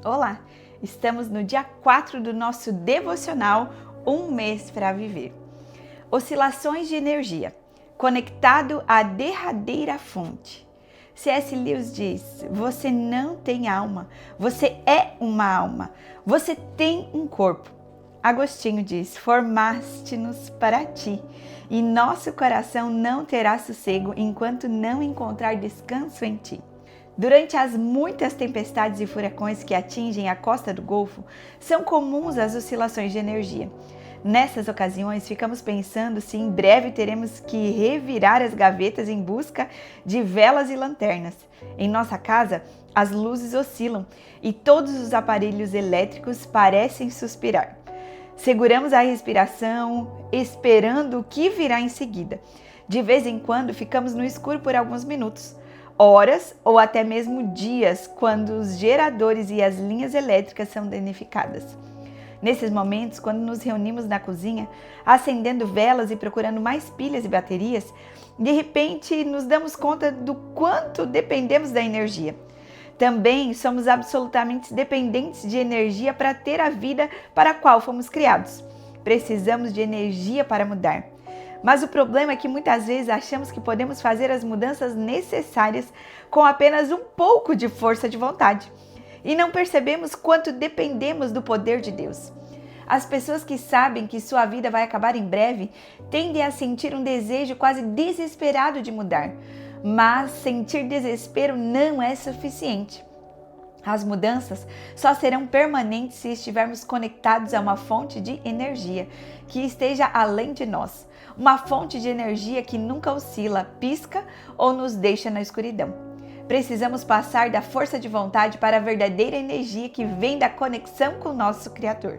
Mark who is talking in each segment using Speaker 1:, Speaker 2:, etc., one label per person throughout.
Speaker 1: Olá! Estamos no dia 4 do nosso devocional Um Mês para Viver. Oscilações de energia, conectado à derradeira fonte. C.S. Lewis diz: você não tem alma, você é uma alma, você tem um corpo. Agostinho diz: formaste-nos para ti, e nosso coração não terá sossego enquanto não encontrar descanso em ti. Durante as muitas tempestades e furacões que atingem a costa do Golfo, são comuns as oscilações de energia. Nessas ocasiões, ficamos pensando se em breve teremos que revirar as gavetas em busca de velas e lanternas. Em nossa casa, as luzes oscilam e todos os aparelhos elétricos parecem suspirar. Seguramos a respiração, esperando o que virá em seguida. De vez em quando, ficamos no escuro por alguns minutos, horas ou até mesmo dias, quando os geradores e as linhas elétricas são danificadas. Nesses momentos, quando nos reunimos na cozinha, acendendo velas e procurando mais pilhas e baterias, de repente nos damos conta do quanto dependemos da energia. Também somos absolutamente dependentes de energia para ter a vida para a qual fomos criados. Precisamos de energia para mudar. Mas o problema é que muitas vezes achamos que podemos fazer as mudanças necessárias com apenas um pouco de força de vontade. E não percebemos quanto dependemos do poder de Deus. As pessoas que sabem que sua vida vai acabar em breve tendem a sentir um desejo quase desesperado de mudar. Mas sentir desespero não é suficiente. As mudanças só serão permanentes se estivermos conectados a uma fonte de energia que esteja além de nós. Uma fonte de energia que nunca oscila, pisca ou nos deixa na escuridão. Precisamos passar da força de vontade para a verdadeira energia que vem da conexão com o nosso Criador.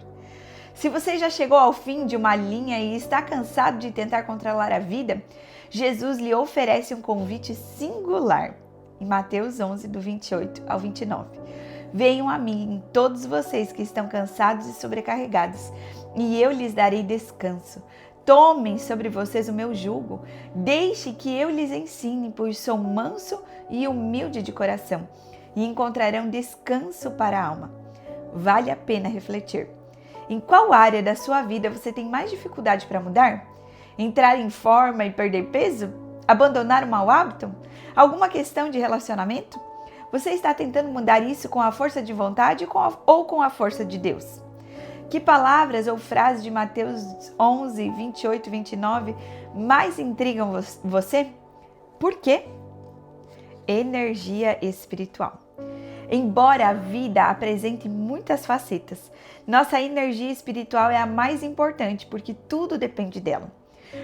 Speaker 1: Se você já chegou ao fim de uma linha e está cansado de tentar controlar a vida, Jesus lhe oferece um convite singular. Em Mateus 11, do 28 ao 29. Venham a mim, todos vocês que estão cansados e sobrecarregados, e eu lhes darei descanso. Tomem sobre vocês o meu jugo, deixe que eu lhes ensine, pois sou manso e humilde de coração, e encontrarão descanso para a alma. Vale a pena refletir. Em qual área da sua vida você tem mais dificuldade para mudar? Entrar em forma e perder peso? Abandonar um mau hábito? Alguma questão de relacionamento? Você está tentando mudar isso com a força de vontade ou com a força de Deus? Que palavras ou frases de Mateus 11, 28 e 29 mais intrigam você? Por quê? Energia espiritual. Embora a vida apresente muitas facetas, nossa energia espiritual é a mais importante porque tudo depende dela.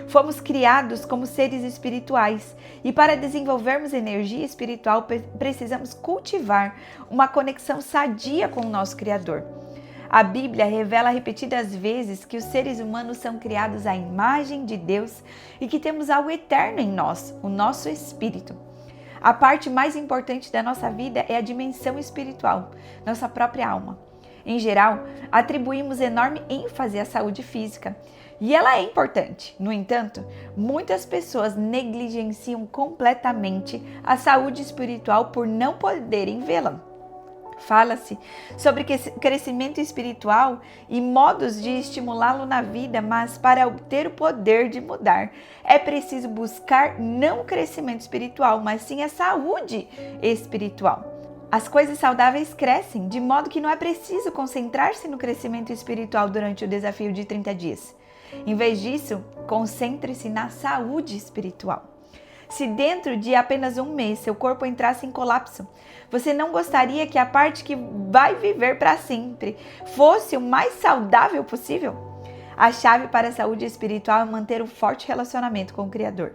Speaker 1: Fomos criados como seres espirituais e para desenvolvermos energia espiritual precisamos cultivar uma conexão sadia com o nosso Criador. A Bíblia revela repetidas vezes que os seres humanos são criados à imagem de Deus e que temos algo eterno em nós, o nosso espírito. A parte mais importante da nossa vida é a dimensão espiritual, nossa própria alma. Em geral, atribuímos enorme ênfase à saúde física. E ela é importante. No entanto, muitas pessoas negligenciam completamente a saúde espiritual por não poderem vê-la. Fala-se sobre crescimento espiritual e modos de estimulá-lo na vida, mas para obter o poder de mudar, é preciso buscar não o crescimento espiritual, mas sim a saúde espiritual. As coisas saudáveis crescem, de modo que não é preciso concentrar-se no crescimento espiritual durante o desafio de 30 dias. Em vez disso, concentre-se na saúde espiritual. Se dentro de apenas um mês seu corpo entrasse em colapso, você não gostaria que a parte que vai viver para sempre fosse o mais saudável possível? A chave para a saúde espiritual é manter um forte relacionamento com o Criador.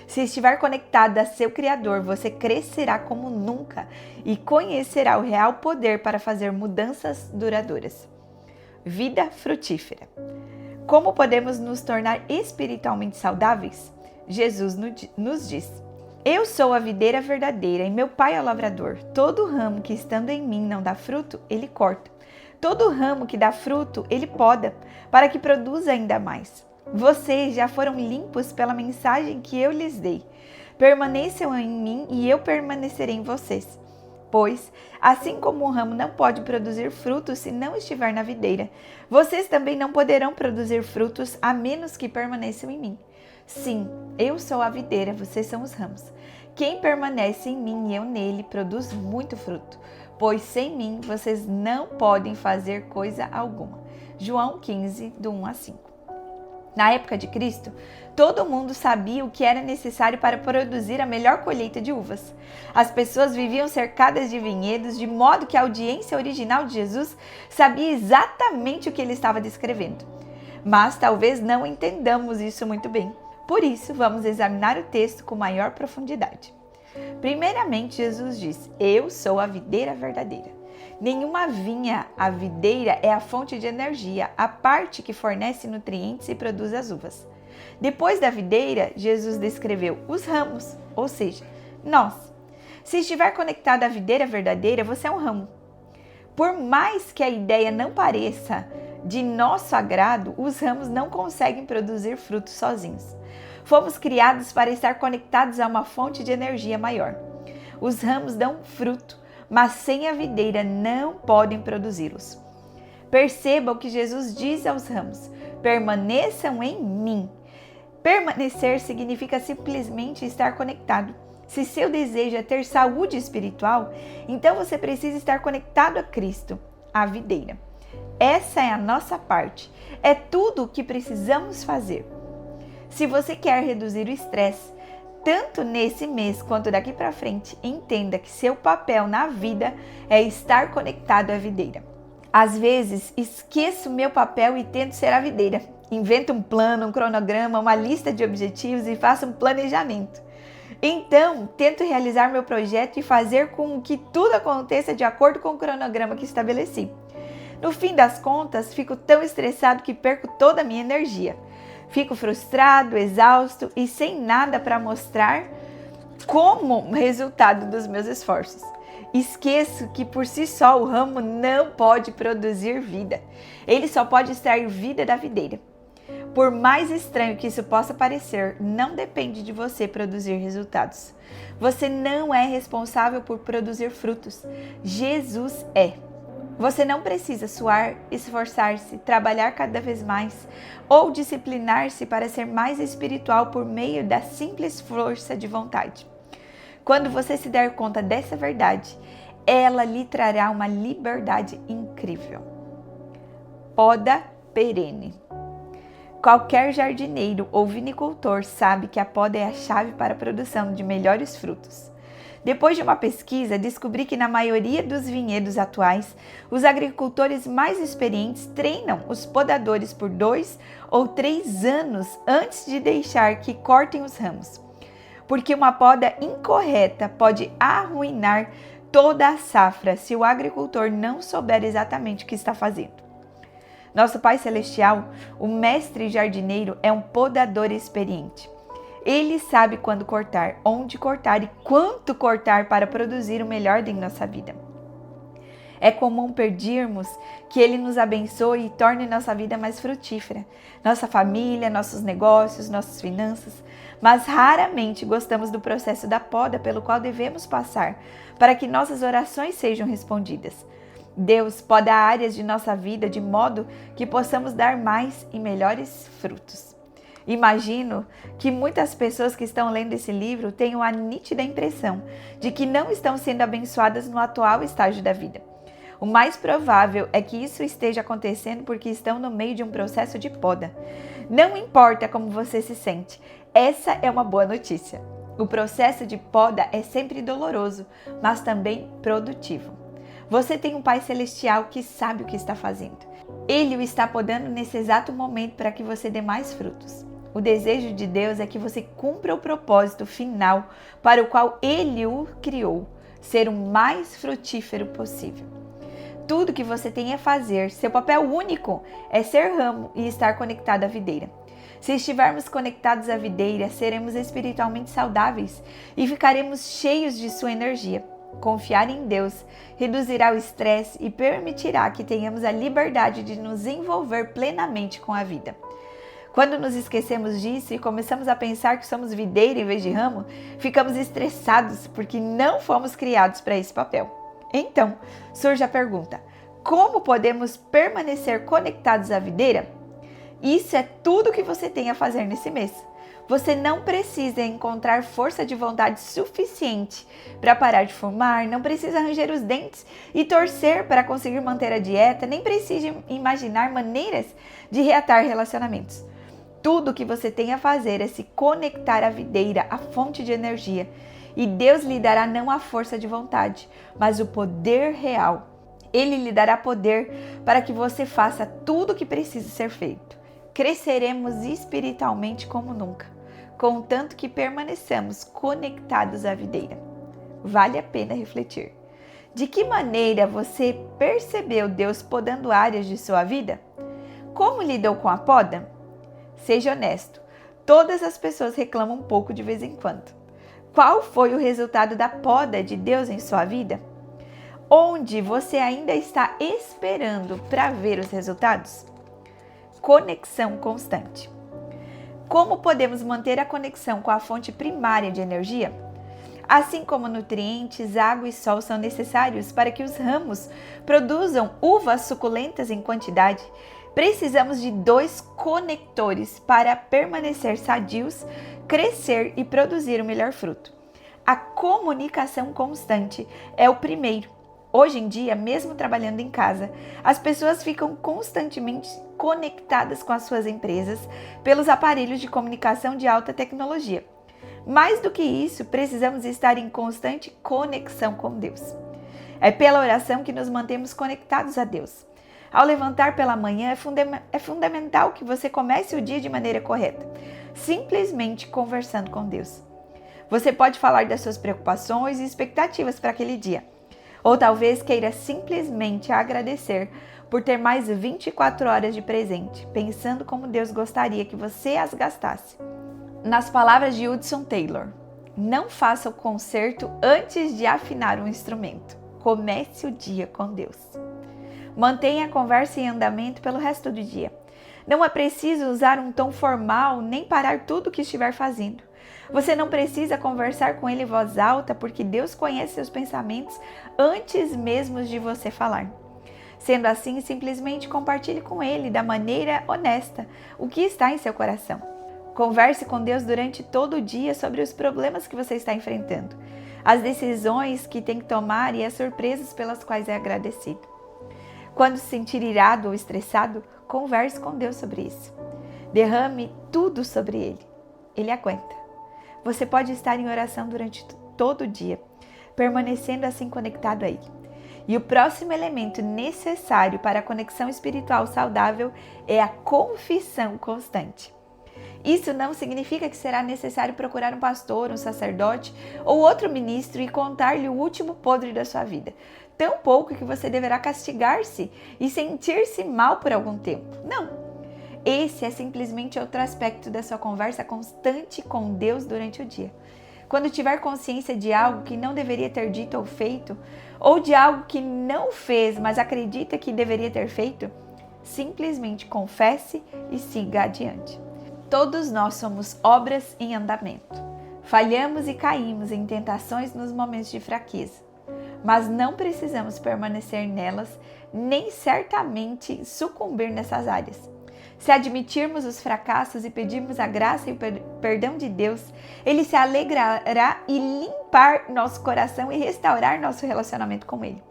Speaker 1: Se estiver conectado a seu Criador, você crescerá como nunca e conhecerá o real poder para fazer mudanças duradouras. Vida frutífera. Como podemos nos tornar espiritualmente saudáveis? Jesus nos diz: eu sou a videira verdadeira e meu Pai é o lavrador. Todo ramo que estando em mim não dá fruto, ele corta. Todo ramo que dá fruto, ele poda, para que produza ainda mais. Vocês já foram limpos pela mensagem que eu lhes dei. Permaneçam em mim e eu permanecerei em vocês. Pois, assim como um ramo não pode produzir frutos se não estiver na videira, vocês também não poderão produzir frutos a menos que permaneçam em mim. Sim, eu sou a videira, vocês são os ramos. Quem permanece em mim e eu nele produz muito fruto, pois sem mim vocês não podem fazer coisa alguma. João 15, do 1 a 5. Na época de Cristo, todo mundo sabia o que era necessário para produzir a melhor colheita de uvas. As pessoas viviam cercadas de vinhedos, de modo que a audiência original de Jesus sabia exatamente o que ele estava descrevendo. Mas talvez não entendamos isso muito bem. Por isso, vamos examinar o texto com maior profundidade. Primeiramente, Jesus diz: Eu sou a videira verdadeira. Nenhuma vinha, a videira é a fonte de energia, a parte que fornece nutrientes e produz as uvas. Depois da videira, Jesus descreveu os ramos, ou seja, nós. Se estiver conectado à videira verdadeira, você é um ramo. Por mais que a ideia não pareça de nosso agrado, os ramos não conseguem produzir frutos sozinhos. Fomos criados para estar conectados a uma fonte de energia maior. Os ramos dão fruto, mas sem a videira não podem produzi-los. Perceba o que Jesus diz aos ramos: permaneçam em mim. Permanecer significa simplesmente estar conectado. Se seu desejo é ter saúde espiritual, então você precisa estar conectado a Cristo, a videira. Essa é a nossa parte. É tudo o que precisamos fazer. Se você quer reduzir o estresse, tanto nesse mês quanto daqui para frente, entenda que seu papel na vida é estar conectado à videira. Às vezes, esqueço meu papel e tento ser a videira. Invento um plano, um cronograma, uma lista de objetivos e faço um planejamento. Então, tento realizar meu projeto e fazer com que tudo aconteça de acordo com o cronograma que estabeleci. No fim das contas, fico tão estressado que perco toda a minha energia. Fico frustrado, exausto e sem nada para mostrar como resultado dos meus esforços. Esqueço que por si só o ramo não pode produzir vida. Ele só pode extrair vida da videira. Por mais estranho que isso possa parecer, não depende de você produzir resultados. Você não é responsável por produzir frutos. Jesus é. Você não precisa suar, esforçar-se, trabalhar cada vez mais ou disciplinar-se para ser mais espiritual por meio da simples força de vontade. Quando você se der conta dessa verdade, ela lhe trará uma liberdade incrível. Poda perene. Qualquer jardineiro ou vinicultor sabe que a poda é a chave para a produção de melhores frutos. Depois de uma pesquisa, descobri que na maioria dos vinhedos atuais, os agricultores mais experientes treinam os podadores por 2 ou 3 anos antes de deixar que cortem os ramos. Porque uma poda incorreta pode arruinar toda a safra se o agricultor não souber exatamente o que está fazendo. Nosso Pai Celestial, o mestre jardineiro, é um podador experiente. Ele sabe quando cortar, onde cortar e quanto cortar para produzir o melhor em nossa vida. É comum pedirmos que Ele nos abençoe e torne nossa vida mais frutífera, nossa família, nossos negócios, nossas finanças, mas raramente gostamos do processo da poda pelo qual devemos passar para que nossas orações sejam respondidas. Deus poda áreas de nossa vida de modo que possamos dar mais e melhores frutos. Imagino que muitas pessoas que estão lendo esse livro tenham a nítida impressão de que não estão sendo abençoadas no atual estágio da vida. O mais provável é que isso esteja acontecendo porque estão no meio de um processo de poda. Não importa como você se sente, essa é uma boa notícia. O processo de poda é sempre doloroso, mas também produtivo. Você tem um Pai Celestial que sabe o que está fazendo. Ele o está podando nesse exato momento para que você dê mais frutos. O desejo de Deus é que você cumpra o propósito final para o qual Ele o criou, ser o mais frutífero possível. Tudo que você tem a fazer, seu papel único, é ser ramo e estar conectado à videira. Se estivermos conectados à videira, seremos espiritualmente saudáveis e ficaremos cheios de sua energia. Confiar em Deus reduzirá o estresse e permitirá que tenhamos a liberdade de nos envolver plenamente com a vida. Quando nos esquecemos disso e começamos a pensar que somos videira em vez de ramo, ficamos estressados porque não fomos criados para esse papel. Então, surge a pergunta: como podemos permanecer conectados à videira? Isso é tudo que você tem a fazer nesse mês. Você não precisa encontrar força de vontade suficiente para parar de fumar, não precisa ranger os dentes e torcer para conseguir manter a dieta, nem precisa imaginar maneiras de reatar relacionamentos. Tudo o que você tem a fazer é se conectar à videira, à fonte de energia, e Deus lhe dará não a força de vontade, mas o poder real. Ele lhe dará poder para que você faça tudo o que precisa ser feito. Cresceremos espiritualmente como nunca, contanto que permaneçamos conectados à videira. Vale a pena refletir. De que maneira você percebeu Deus podando áreas de sua vida? Como lidou com a poda? Seja honesto, todas as pessoas reclamam um pouco de vez em quando. Qual foi o resultado da poda de Deus em sua vida? Onde você ainda está esperando para ver os resultados? Conexão constante. Como podemos manter a conexão com a fonte primária de energia? Assim como nutrientes, água e sol são necessários para que os ramos produzam uvas suculentas em quantidade, precisamos de 2 conectores para permanecer sadios, crescer e produzir o melhor fruto. A comunicação constante é o primeiro. Hoje em dia, mesmo trabalhando em casa, as pessoas ficam constantemente conectadas com as suas empresas pelos aparelhos de comunicação de alta tecnologia. Mais do que isso, precisamos estar em constante conexão com Deus. É pela oração que nos mantemos conectados a Deus. Ao levantar pela manhã, é fundamental que você comece o dia de maneira correta, simplesmente conversando com Deus. Você pode falar das suas preocupações e expectativas para aquele dia. Ou talvez queira simplesmente agradecer por ter mais 24 horas de presente, pensando como Deus gostaria que você as gastasse. Nas palavras de Hudson Taylor, não faça o concerto antes de afinar um instrumento. Comece o dia com Deus. Mantenha a conversa em andamento pelo resto do dia. Não é preciso usar um tom formal nem parar tudo o que estiver fazendo. Você não precisa conversar com ele em voz alta, porque Deus conhece seus pensamentos antes mesmo de você falar. Sendo assim, simplesmente compartilhe com ele da maneira honesta o que está em seu coração. Converse com Deus durante todo o dia sobre os problemas que você está enfrentando, as decisões que tem que tomar e as surpresas pelas quais é agradecido. Quando se sentir irado ou estressado, converse com Deus sobre isso. Derrame tudo sobre ele. Ele aguenta. Você pode estar em oração durante todo o dia, permanecendo assim conectado a ele. E o próximo elemento necessário para a conexão espiritual saudável é a confissão constante. Isso não significa que será necessário procurar um pastor, um sacerdote ou outro ministro e contar-lhe o último podre da sua vida. Tampouco que você deverá castigar-se e sentir-se mal por algum tempo. Não. Esse é simplesmente outro aspecto da sua conversa constante com Deus durante o dia. Quando tiver consciência de algo que não deveria ter dito ou feito, ou de algo que não fez, mas acredita que deveria ter feito, simplesmente confesse e siga adiante. Todos nós somos obras em andamento. Falhamos e caímos em tentações nos momentos de fraqueza, mas não precisamos permanecer nelas, nem certamente sucumbir nessas áreas. Se admitirmos os fracassos e pedirmos a graça e o perdão de Deus, Ele se alegrará e limpar nosso coração e restaurar nosso relacionamento com Ele.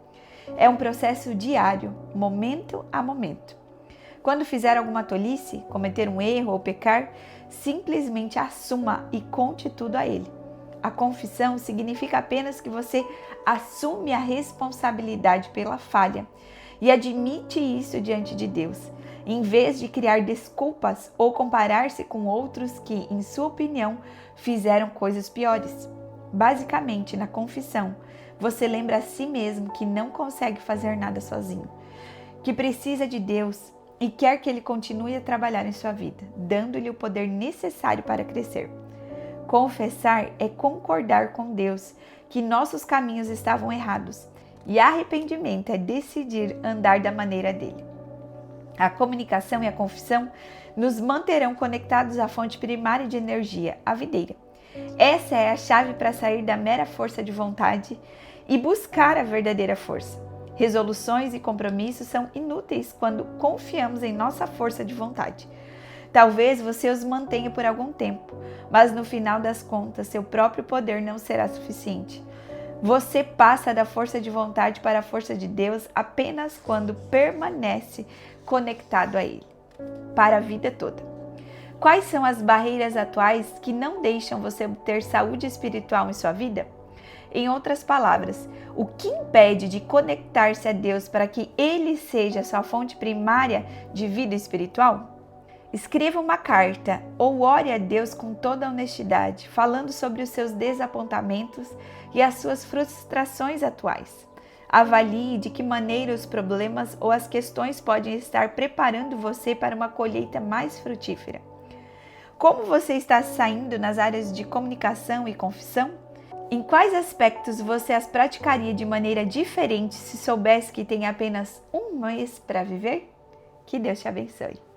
Speaker 1: É um processo diário, momento a momento. Quando fizer alguma tolice, cometer um erro ou pecar, simplesmente assuma e conte tudo a Ele. A confissão significa apenas que você assume a responsabilidade pela falha e admite isso diante de Deus, em vez de criar desculpas ou comparar-se com outros que, em sua opinião, fizeram coisas piores. Basicamente, na confissão, você lembra a si mesmo que não consegue fazer nada sozinho, que precisa de Deus e quer que Ele continue a trabalhar em sua vida, dando-lhe o poder necessário para crescer. Confessar é concordar com Deus que nossos caminhos estavam errados, e arrependimento é decidir andar da maneira dele. A comunicação e a confissão nos manterão conectados à fonte primária de energia, a videira. Essa é a chave para sair da mera força de vontade e buscar a verdadeira força. Resoluções e compromissos são inúteis quando confiamos em nossa força de vontade. Talvez você os mantenha por algum tempo, mas no final das contas, seu próprio poder não será suficiente. Você passa da força de vontade para a força de Deus apenas quando permanece conectado a Ele, para a vida toda. Quais são as barreiras atuais que não deixam você obter saúde espiritual em sua vida? Em outras palavras, o que impede de conectar-se a Deus para que Ele seja a sua fonte primária de vida espiritual? Escreva uma carta ou ore a Deus com toda a honestidade, falando sobre os seus desapontamentos e as suas frustrações atuais. Avalie de que maneira os problemas ou as questões podem estar preparando você para uma colheita mais frutífera. Como você está saindo nas áreas de comunicação e confissão? Em quais aspectos você as praticaria de maneira diferente se soubesse que tem apenas um mês para viver? Que Deus te abençoe.